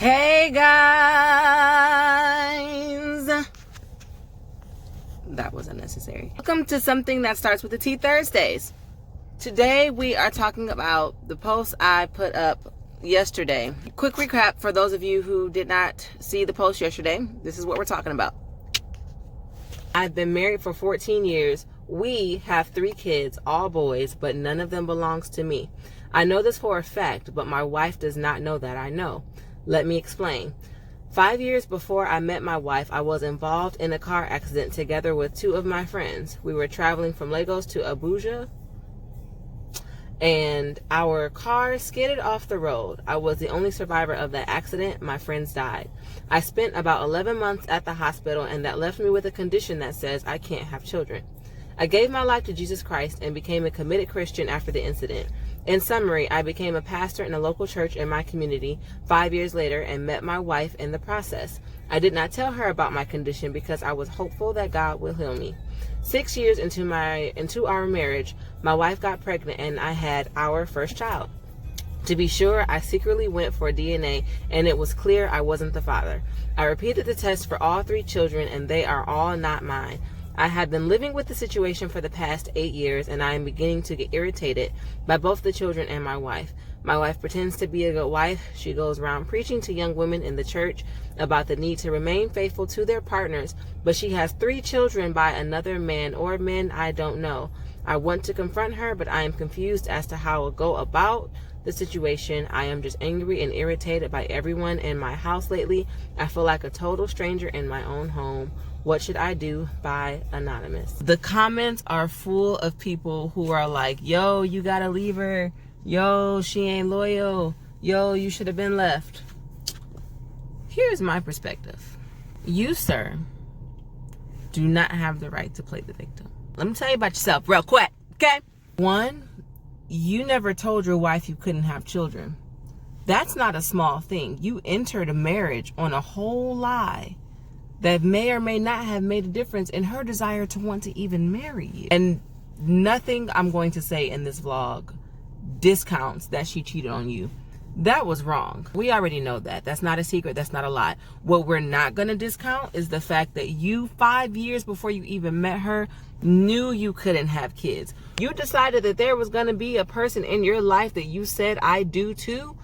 Hey guys, that was unnecessary. Welcome to Something That Starts with a T Thursdays. Today we are talking about the post I put up yesterday. Quick recap for those of you who did not see the post yesterday. This is what we're talking about. I've been married for 14 years. We have 3 kids, all boys, but none of them belongs to me. I know this for a fact, but my wife does not know that I know. Let me explain. 5 years before I met my wife, I was involved in a car accident together with 2 of my friends. We were traveling from Lagos to Abuja, and our car skidded off the road. I was the only survivor of that accident. My friends died. I spent about 11 months at the hospital, and that left me with a condition that says I can't have children. I gave my life to Jesus Christ and became a committed Christian after the incident. In summary, I became a pastor in a local church in my community 5 years later and met my wife in the process. I did not tell her about my condition because I was hopeful that God will heal me. 6 years into our marriage, my wife got pregnant and I had our first child. To be sure, I secretly went for DNA and it was clear I wasn't the father. I repeated the test for all 3 children and they are all not mine. I have been living with the situation for the past 8 years and I am beginning to get irritated by both the children and my wife. My wife pretends to be a good wife. She goes around preaching to young women in the church about the need to remain faithful to their partners, but she has 3 children by another man or men I don't know. I want to confront her, but I am confused as to how I'll go about the situation. I am just angry and irritated by everyone in my house lately. I feel like a total stranger in my own home. What should I do? By Anonymous. The comments are full of people who are like, yo, you gotta leave her. Yo, she ain't loyal. Yo, you should have been left. Here's my perspective. You, sir, do not have the right to play the victim. Let me tell you about yourself real quick, okay? 1, you never told your wife you couldn't have children. That's not a small thing. You entered a marriage on a whole lie that may or may not have made a difference in her desire to want to even marry you. And nothing I'm going to say in this vlog discounts that she cheated on you. That was wrong. We already know that. That's not a secret. That's not a lie. What we're not going to discount is the fact that you, 5 years before you even met her, knew you couldn't have kids. You decided that there was going to be a person in your life that you said I do too.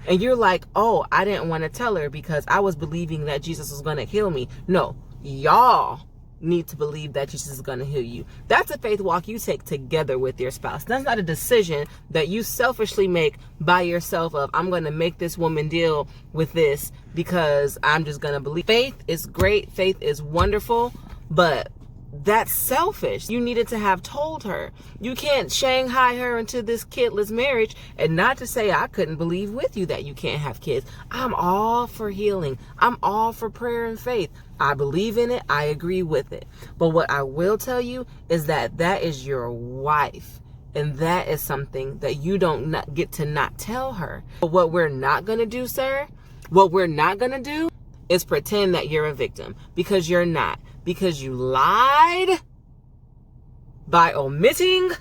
And you're like, oh, I didn't want to tell her because I was believing that Jesus was going to heal me. No, y'all need to believe that Jesus is going to heal you. That's a faith walk you take together with your spouse. That's not a decision that you selfishly make by yourself of, I'm going to make this woman deal with this because I'm just going to believe. Faith is great. Faith is wonderful, but that's selfish. You needed to have told her. You can't Shanghai her into this kidless marriage. And not to say I couldn't believe with you that you can't have kids. I'm all for healing. I'm all for prayer and faith. I believe in it. I agree with it. But what I will tell you is that that is your wife. And that is something that you don't get to not tell her. But what we're not going to do, sir, what we're not going to do is pretend that you're a victim, because you're not. Because you lied by omitting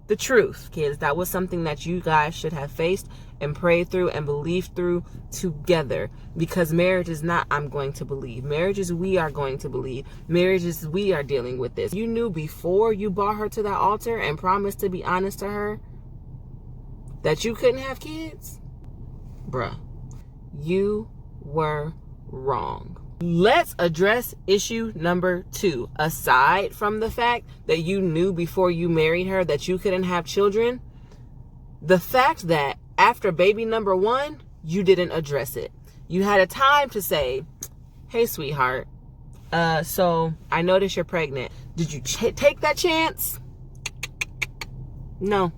the truth. Kids, that was something that you guys should have faced and prayed through and believed through together. Because marriage is not I'm going to believe. Marriage is we are going to believe. Marriage is we are dealing with this. You knew before you brought her to that altar and promised to be honest to her that you couldn't have kids. Bruh, you were wrong. Let's address issue number 2. Aside from the fact that you knew before you married her that you couldn't have children, the fact that after baby number 1, you didn't address it. You had a time to say, hey, sweetheart, so I noticed you're pregnant. Did you take that chance? No,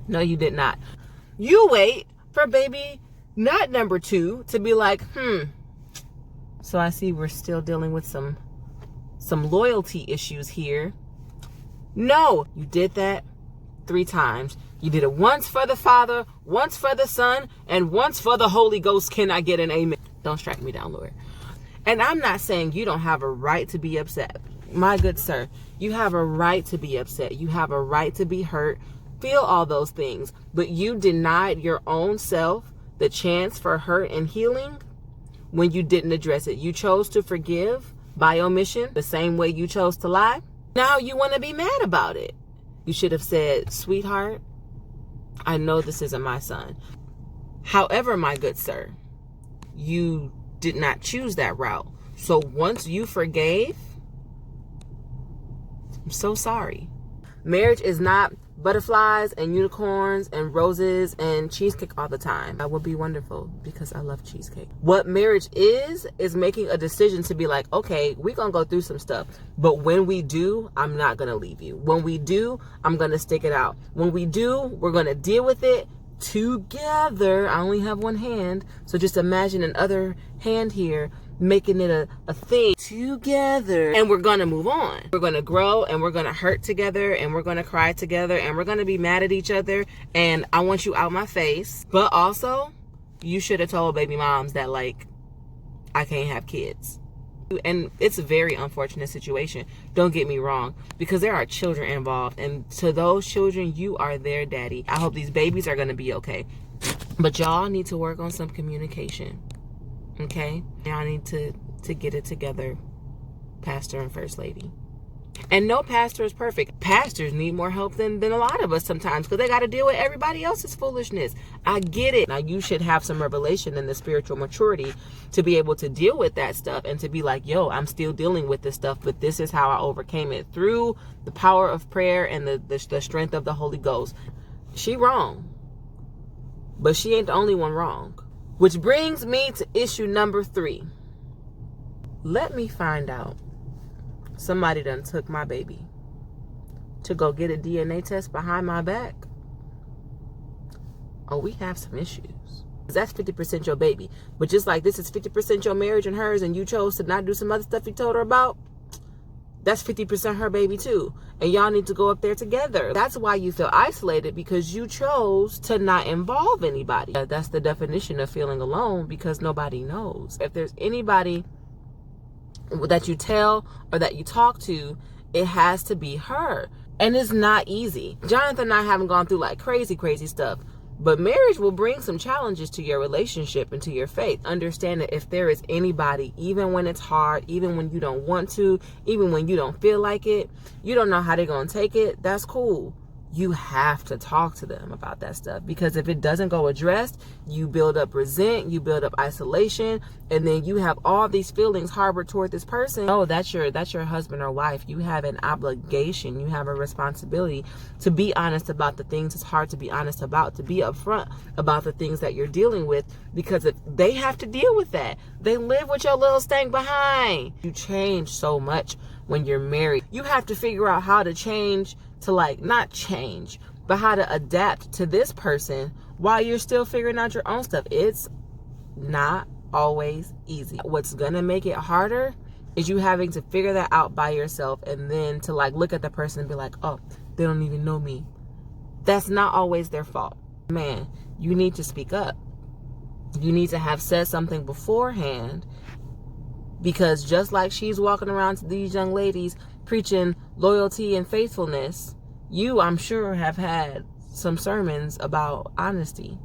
you did not. You wait for baby not number 2 to be like, so I see we're still dealing with some loyalty issues here. No, you did that 3 times. You did it once for the Father, once for the Son, and once for the Holy Ghost. Can I get an amen? Don't strike me down, Lord. And I'm not saying you don't have a right to be upset. My good sir, you have a right to be upset. You have a right to be hurt. Feel all those things. But you denied your own self the chance for hurt and healing when you didn't address it. You chose to forgive by omission the same way you chose to lie. Now you want to be mad about it. You should have said, sweetheart, I know this isn't my son. However, my good sir, you did not choose that route. So once you forgave, I'm so sorry. Marriage is not butterflies and unicorns and roses and cheesecake all the time. That would be wonderful because I love cheesecake. What marriage is making a decision to be like, okay, we're going to go through some stuff. But when we do, I'm not going to leave you. When we do, I'm going to stick it out. When we do, we're going to deal with it together. I only have one hand. So just imagine another hand here making it a thing together, and we're gonna move on. We're gonna grow, and we're gonna hurt together, and we're gonna cry together, and we're gonna be mad at each other, and I want you out my face. But also, you should have told baby moms that, like, I can't have kids. And it's a very unfortunate situation, don't get me wrong, because there are children involved, and to those children, you are their daddy. I hope these babies are gonna be okay, but y'all need to work on some communication. Okay, y'all need to get it together, pastor and first lady. And no pastor is perfect. Pastors need more help than a lot of us sometimes, because they got to deal with everybody else's foolishness. I get it. Now you should have some revelation in the spiritual maturity to be able to deal with that stuff and to be like, yo, I'm still dealing with this stuff, but this is how I overcame it through the power of prayer and the strength of the Holy Ghost. She wrong, but she ain't the only one wrong. Which brings me to issue number 3. Let me find out somebody done took my baby to go get a DNA test behind my back. Oh, we have some issues. That's 50% your baby. But just like this is 50% your marriage and hers, and you chose to not do some other stuff you told her about, that's 50% her baby too. And y'all need to go up there together. That's why you feel isolated, because you chose to not involve anybody. That's the definition of feeling alone, because nobody knows. If there's anybody that you tell or that you talk to, it has to be her. And it's not easy. Jonathan and I haven't gone through like crazy stuff. But marriage will bring some challenges to your relationship and to your faith. Understand that if there is anybody, even when it's hard, even when you don't want to, even when you don't feel like it, you don't know how they're going to take it, that's cool. You have to talk to them about that stuff, because if it doesn't go addressed, you build up resent, you build up isolation, and then you have all these feelings harbored toward this person. Oh, that's your husband or wife. You have an obligation, you have a responsibility to be honest about the things it's hard to be honest about, to be upfront about the things that you're dealing with, because if they have to deal with that, they live with your little stank behind. You change so much when you're married. You have to figure out how to change, to like not change, but how to adapt to this person while you're still figuring out your own stuff. It's not always easy. What's gonna make it harder is you having to figure that out by yourself, and then to like look at the person and be like, oh, they don't even know me. That's not always their fault. Man, you need to speak up. You need to have said something beforehand, because just like she's walking around to these young ladies preaching loyalty and faithfulness, you, I'm sure, have had some sermons about honesty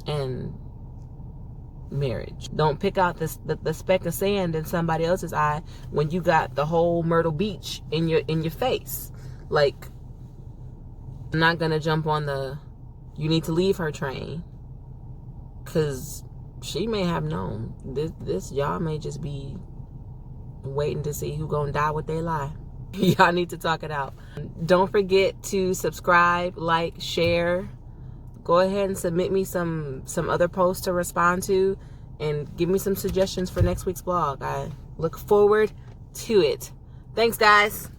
and marriage. Don't pick out the speck of sand in somebody else's eye when you got the whole Myrtle Beach in your face. Like, I'm not gonna jump on the you need to leave her train, because she may have known this y'all may just be waiting to see who gonna die with their lie. Y'all need to talk it out. Don't forget to subscribe, like, share. Go ahead and submit me some other posts to respond to, and give me some suggestions for next week's blog. I look forward to it. Thanks, guys.